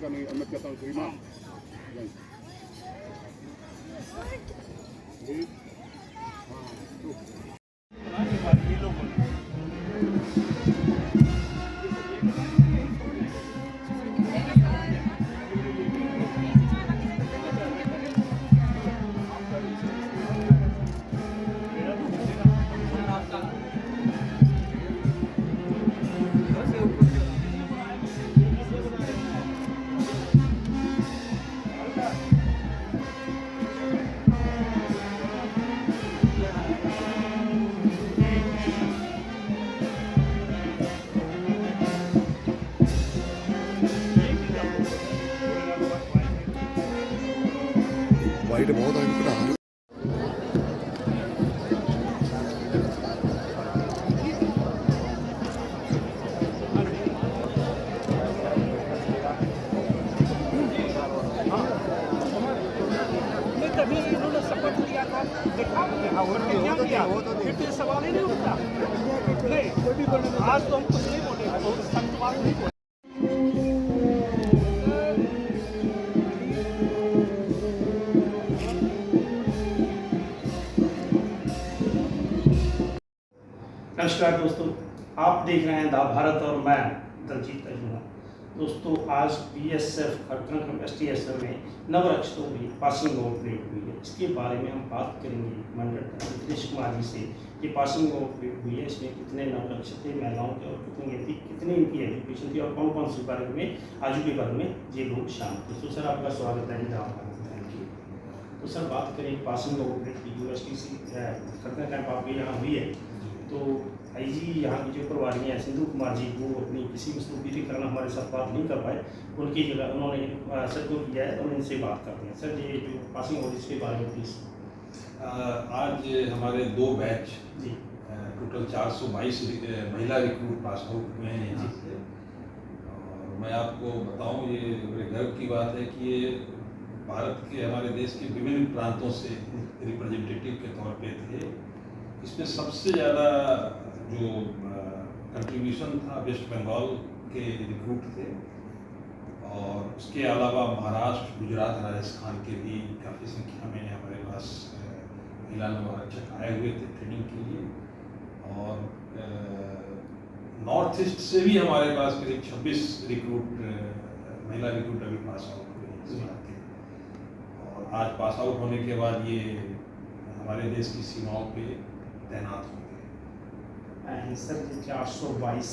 kami magkataon sa lima. Yan. Three. 1, 2. White बहुत है इनका हाल। तभी इन्होंने शपथ लिया था, देखा फिर तो सवाल ही नहीं उठता। नहीं, आज तो हम कुछ नहीं बोलेंगे, बहुत सख्त बात नहीं बोलेंगे। नमस्कार दोस्तों, आप देख रहे हैं द भारत और मैं दलजीत अजूना। दोस्तों, आज बीएसएफ खड़गपुर STSF में नवरक्षकों की पासिंग आउट परेड हुई है। इसके बारे में हम बात करेंगे मंडल दिनेश कुमार जी से। ये पासिंग आउट परेड हुई है, इसमें कितने नवरक्षक थे, महिलाओं के और कितनी इनकी एजुकेशन थी और कौन कौन से वर्ग में, आजू के वर्ग में ये लोग शामिल थे। तो सर, आपका स्वागत है। तो सर, बात करें पासिंग आउट परेड की, USTC खड़गपुर कैंप आपके यहाँ हुई है, तो IG यहाँ की जो प्रभारी हैं सिंधु कुमार जी, वो अपनी किसी मसरूफियत के कारण हमारे साथ बात नहीं कर पाए। उनकी जगह उन्होंने सर को किया है, तो हम इनसे बात करते हैं। सर, ये जो पासिंग आउट इसके बारे में प्लीज़। आज हमारे 2 बैच जी, टोटल 422 महिला रिक्रूट पास आउट हुए हैं यहाँ से। और मैं आपको बताऊँ, ये बड़े गर्व की बात है कि ये भारत के, हमारे देश के विभिन्न प्रांतों से रिप्रेजेंटेटिव के तौर पे थे। इसमें सबसे ज़्यादा जो कंट्रीब्यूशन था वेस्ट बंगाल के रिक्रूट थे, और उसके अलावा महाराष्ट्र, गुजरात, राजस्थान के भी काफ़ी संख्या में हमारे पास महिला नवरक्षक आए हुए थे ट्रेनिंग के लिए। और नॉर्थ ईस्ट से भी हमारे पास करीब 26 रिक्रूट महिला रिक्रूट अभी पास आउट हुए इस बार के। और आज पास आउट होने के बाद ये हमारे देश की सीमाओं पे तैनात होंगे। सर, 422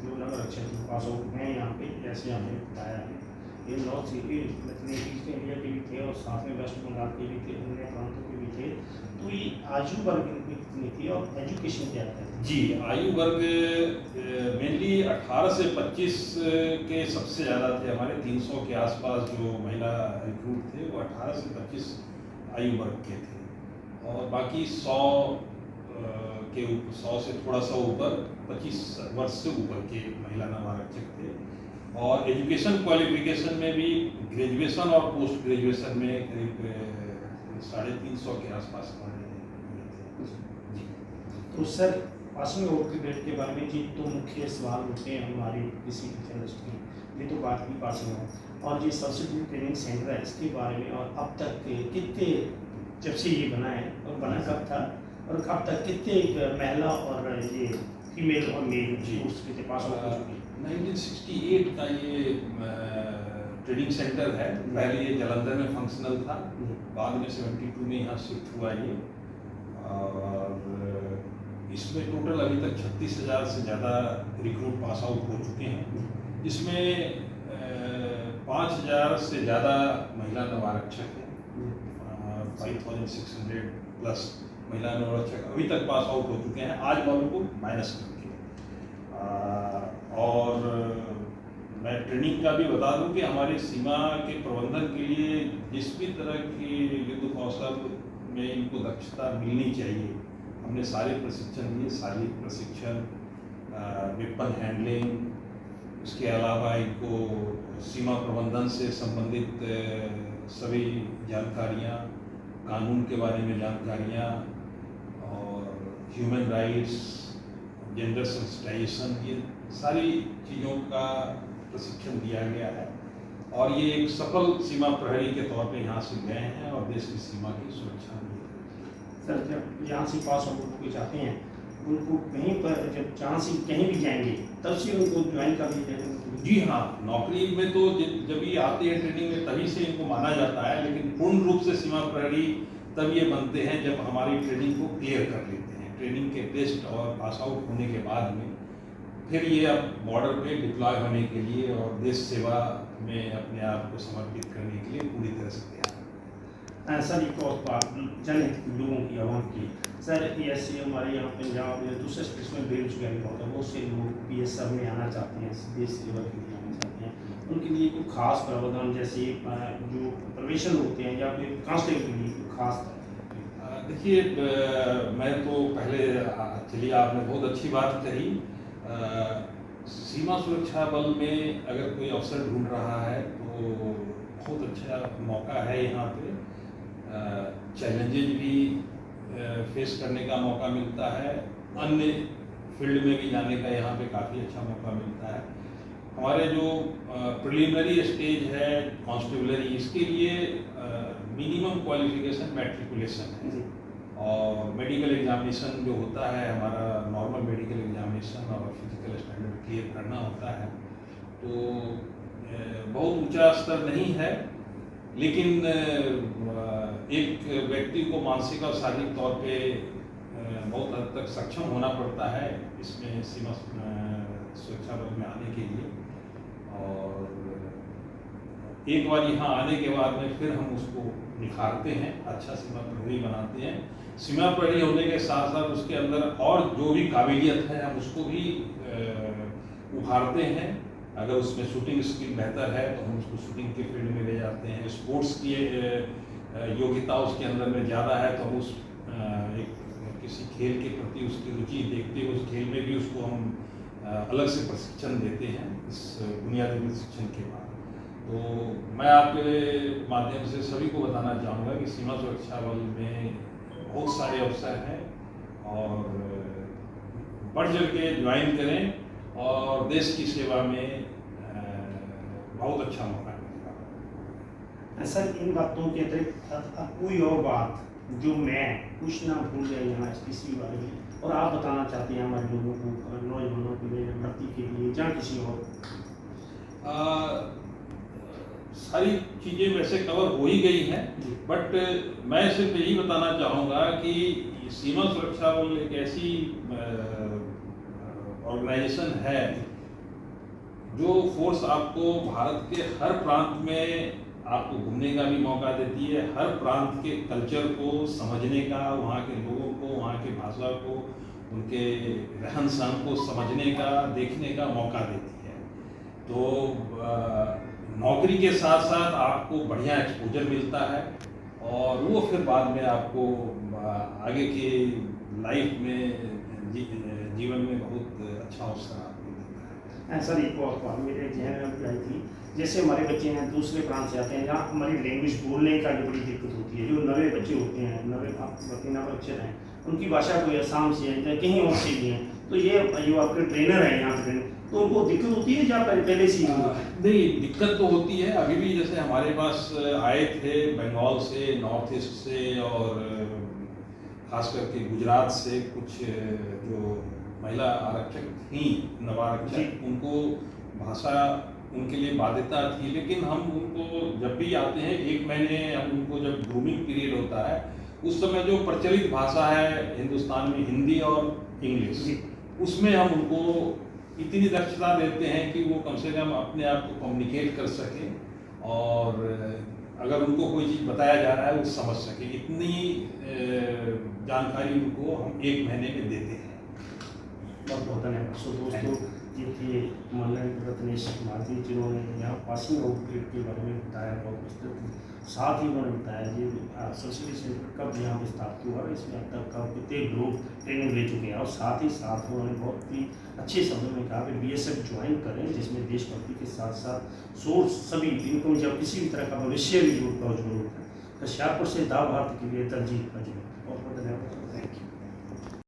जो नवरक्षक पास आउट हैं यहाँ पे, जैसे हमने बताया है, ये नॉर्थ ईस्ट इंडिया के भी थे और साथ में वेस्ट बंगाल के भी थे, अन्य प्रांतों के भी थे। तो ये आयु वर्ग इनकी कितनी थी और एजुकेशन क्या था? जी, आयु वर्ग मेनली 18 से 25 के सबसे ज़्यादा थे। हमारे 300 के आसपास जो महिला रिक्रूट थे वो 18 से 25 आयु वर्ग के थे, और बाकी 100 से थोड़ा सा ऊपर 25 वर्ष से ऊपर के महिला नवरक्षक थे। और एजुकेशन क्वालिफिकेशन में भी ग्रेजुएशन और पोस्ट ग्रेजुएशन में करीब 350 के आसपास हमारे थे। तो सर, पासिंग आउट परेड के बारे में जी 2 मुख्य सवाल उठते हैं हमारी किसी जर्नलिस्ट की। ये तो बात की पासिंग आउट, और ये सब्सिडी ट्रेनिंग सेंटर है, इसके बारे में, और अब तक कितने, जब से ये बना है और बना कब था, और अब तक कितने महिला और ये फीमेल और मेल उसके पास आउट हो चुकी? 1968 का ये ट्रेनिंग सेंटर है। पहले ये जालंधर में फंक्शनल था, बाद में 72 में यहाँ शिफ्ट हुआ ये। और इसमें टोटल अभी तक 36,000 से ज़्यादा रिक्रूट पास आउट हो चुके हैं, जिसमें 5,000 से ज़्यादा महिला नवरक्षक हैं। 5,600 प्लस महिला नवरक्षक अभी तक पास आउट हो चुके हैं, आज वालों को माइनस करके। और मैं ट्रेनिंग का भी बता दूं कि हमारी सीमा के प्रबंधन के लिए जिस भी तरह की युद्ध कौशल में इनको दक्षता मिलनी चाहिए, हमने सारे प्रशिक्षण दिए। शारीरिक प्रशिक्षण, वेपन हैंडलिंग, उसके अलावा इनको सीमा प्रबंधन से संबंधित सभी जानकारियाँ, कानून के बारे में जानकारियाँ, और ह्यूमन राइट्स, जेंडर सेंसिटाइजेशन, ये सारी चीज़ों का प्रशिक्षण दिया गया है। और ये एक सफल सीमा प्रहरी के तौर पे यहाँ से गए हैं और देश की सीमा की सुरक्षा में। सर जब यहाँ से पास आउट होकर जाते हैं उनको कहीं पर जब जहाँ से कहीं भी जाएंगे तब से उनको ज्वाइन कर दिया जाएगा? जी हाँ, नौकरी में तो जब ये आते हैं ट्रेनिंग में तभी से इनको माना जाता है, लेकिन पूर्ण रूप से सीमा प्रहरी तब ये बनते हैं जब हमारी ट्रेनिंग को क्लियर कर लेते हैं। ट्रेनिंग के टेस्ट और पास आउट होने के बाद में फिर ये अब बॉर्डर पे डिप्लॉय होने के लिए और देश सेवा में अपने आप को समर्पित करने के लिए पूरी तरह से तैयार। सर एक और बात जनहित लोगों की आवाम की, सर ऐसे हमारे यहाँ पंजाब या दूसरे स्टेट्स में बेरोजगारी बहुत है, बहुत से लोग BSF में आना चाहते हैं, देश सेवा के लिए आना चाहते हैं, उनके लिए कोई खास प्रावधान जैसे जो प्रवेशन होते हैं या फिर कांस्टेबल के लिए कोई खास? देखिए, मैं तो पहले चलिए आपने बहुत अच्छी बात कही। सीमा सुरक्षा बल में अगर कोई अवसर ढूंढ रहा है तो बहुत अच्छा मौका है। यहाँ पे चैलेंजेज भी फेस करने का मौका मिलता है, अन्य फील्ड में भी जाने का यहाँ पे काफ़ी अच्छा मौका मिलता है। हमारे जो प्रिलिमिनरी स्टेज है कांस्टेबलरी, इसके लिए मिनिमम क्वालिफिकेशन मैट्रिकुलेशन है और मेडिकल एग्जामिनेशन जो होता है हमारा नॉर्मल मेडिकल एग्जामिनेशन और फिजिकल स्टैंडर्ड क्लियर करना होता है। तो बहुत ऊंचा स्तर नहीं है, लेकिन एक व्यक्ति को मानसिक और शारीरिक तौर पे बहुत हद तक सक्षम होना पड़ता है इसमें सीमा सुरक्षा बल में आने के लिए। और एक बार यहाँ आने के बाद में फिर हम उसको निखारते हैं, अच्छा सीमा प्रहरी बनाते हैं। सीमा प्रहरी होने के साथ साथ उसके अंदर और जो भी काबिलियत है हम उसको भी उभारते हैं। अगर उसमें शूटिंग स्किल बेहतर है तो हम उसको शूटिंग के फील्ड में ले जाते हैं। स्पोर्ट्स की योग्यता उसके अंदर में ज़्यादा है तो हम उस किसी खेल के प्रति उसकी रुचि देखते हुए उस खेल में भी उसको हम अलग से प्रशिक्षण देते हैं इस बुनियादी प्रशिक्षण के बाद। तो मैं आपके माध्यम से सभी को बताना चाहूँगा कि सीमा सुरक्षा बल में बहुत सारे अवसर हैं और बढ़ चढ़ के ज्वाइन करें और देश की सेवा में बहुत अच्छा मौका मिलेगा। सर इन बातों के अतिरिक्त कोई और बात जो मैं पूछना भूल गया यहाँ किसी बारे में और आप बताना चाहते हैं हमारे लोगों को, नौजवानों के लिए, भर्ती के लिए या किसी और? सारी चीज़ें वैसे कवर हो ही गई हैं, बट मैं सिर्फ यही बताना चाहूँगा कि सीमा सुरक्षा बल एक ऐसी ऑर्गेनाइजेशन है जो फोर्स आपको भारत के हर प्रांत में आपको घूमने का भी मौका देती है, हर प्रांत के कल्चर को समझने का, वहाँ के लोगों को, वहाँ की भाषा को, उनके रहन सहन को समझने का, देखने का मौका देती है। तो नौकरी के साथ साथ आपको बढ़िया एक्सपोजर मिलता है और वो फिर बाद में आपको आगे के लाइफ में जीवन में बहुत अच्छा अवसर आपको देता है। सर एक और बात मेरे जहन में आई थी, जैसे हमारे बच्चे हैं दूसरे प्रांत से आते हैं, यहाँ हमारी लैंग्वेज बोलने का जो बड़ी दिक्कत होती है। जो नवे बच्चे होते हैं, नवे अक्षर हैं, उनकी भाषा कोई असम से है, कहीं और से भी हैं, तो ये जो आपके ट्रेनर हैं यहाँ पे तो उनको दिक्कत होती है या पहले से ही? नहीं, दिक्कत तो होती है। अभी भी जैसे हमारे पास आए थे बंगाल से, नॉर्थ ईस्ट से और खास करके गुजरात से कुछ जो महिला आरक्षक थी, नवारक्षक, उनको भाषा उनके लिए बाध्यता थी, लेकिन हम उनको जब भी आते हैं 1 महीने हम उनको जब ग्रूमिंग पीरियड होता है उस समय जो प्रचलित भाषा है हिंदुस्तान में हिंदी और इंग्लिश, उसमें हम उनको इतनी दक्षता देते हैं कि वो कम से कम अपने आप को कम्युनिकेट कर सकें और अगर उनको कोई चीज़ बताया जा रहा है वो समझ सके, इतनी जानकारी उनको हम 1 महीने में देते हैं। बहुत बहुत धन्यवाद। सो दोस्तों, ये थे माननीय रत्नेश कुमार जी जिन्होंने यहाँ पासिंग आउट ग्रेड के बारे में बताया बहुत विस्तृत, साथ ही उन्होंने बताया ये संस्कृति सेंटर कब यहाँ पर स्थापित हुआ, इसमें अब तक कब कितने लोग ट्रेनिंग ले चुके हैं और साथ ही साथ उन्होंने बहुत ही अच्छे शब्दों में कहा कि BSF ज्वाइन करें, जिसमें देशभक्ति के साथ साथ सोर्स सभी इनको जब किसी भी तरह का भविष्य भी जुड़ता हो जरूर है। होशियारपुर से दा भारत के लिए दलजीत अजमेर।